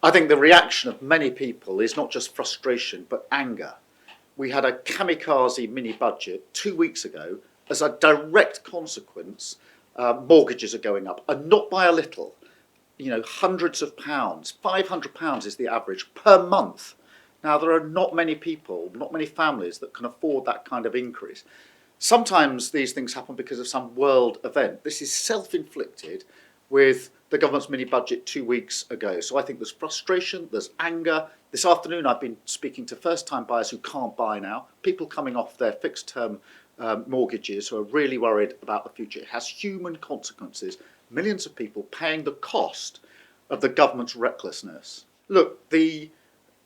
I think the reaction of many people is not just frustration, but anger. We had a kamikaze mini budget 2 weeks ago. As a direct consequence, mortgages are going up, and not by a little. You know, hundreds of pounds, £500 is the average per month. Now, there are not many people, not many families that can afford that kind of increase. Sometimes these things happen because of some world event. This is self-inflicted with the government's mini budget 2 weeks ago. So I think there's frustration, there's anger. This afternoon I've been speaking to first-time buyers who can't buy now, people coming off their fixed-term mortgages who are really worried about the future. It has human consequences, millions of people paying the cost of the government's recklessness. Look, the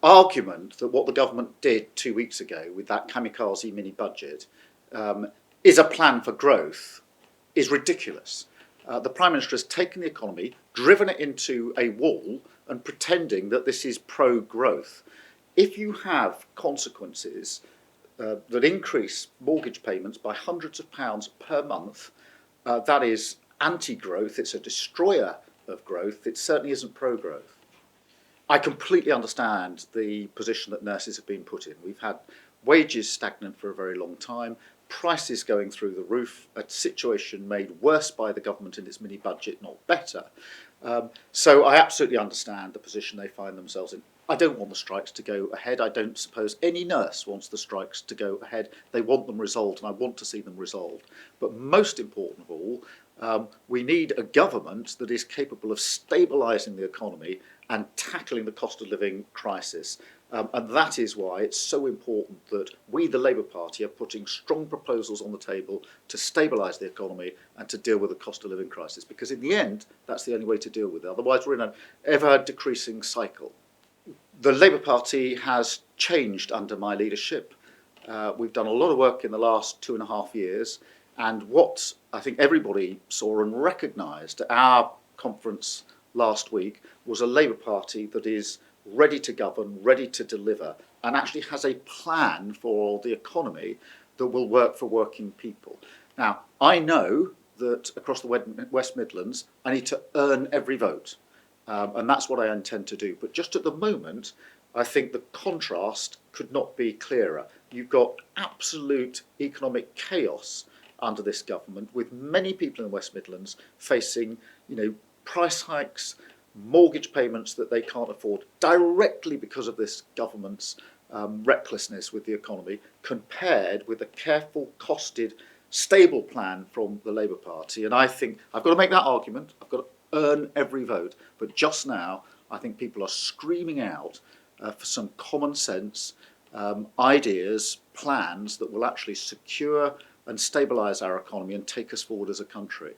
argument that what the government did 2 weeks ago with that kamikaze mini budget is a plan for growth is ridiculous. The Prime Minister has taken the economy, driven it into a wall and pretending that this is pro-growth. If you have consequences that increase mortgage payments by hundreds of pounds per month, that is anti-growth, it's a destroyer of growth, it certainly isn't pro-growth. I completely understand the position that nurses have been put in. We've had wages stagnant for a very long time, prices going through the roof, a situation made worse by the government in its mini budget, not better. So I absolutely understand the position they find themselves in. I don't want the strikes to go ahead. I don't suppose any nurse wants the strikes to go ahead. They want them resolved, and I want to see them resolved. But most important of all, we need a government that is capable of stabilising the economy and tackling the cost of living crisis. And that is why it's so important that we, the Labour Party, are putting strong proposals on the table to stabilise the economy and to deal with the cost of living crisis. Because in the end, that's the only way to deal with it. Otherwise, we're in an ever-decreasing cycle. The Labour Party has changed under my leadership. We've done a lot of work in the last 2.5 years. And what I think everybody saw and recognised at our conference last week was a Labour Party that is ready to govern, ready to deliver, and actually has a plan for the economy that will work for working people. Now, I know that across the West Midlands, I need to earn every vote, and that's what I intend to do. But just at the moment, I think the contrast could not be clearer. You've got absolute economic chaos under this government, with many people in the West Midlands facing, price hikes, mortgage payments that they can't afford directly because of this government's recklessness with the economy, compared with a careful, costed, stable plan from the Labour Party. And I think I've got to make that argument. I've got to earn every vote. But just now, I think people are screaming out for some common sense ideas, plans that will actually secure and stabilise our economy and take us forward as a country.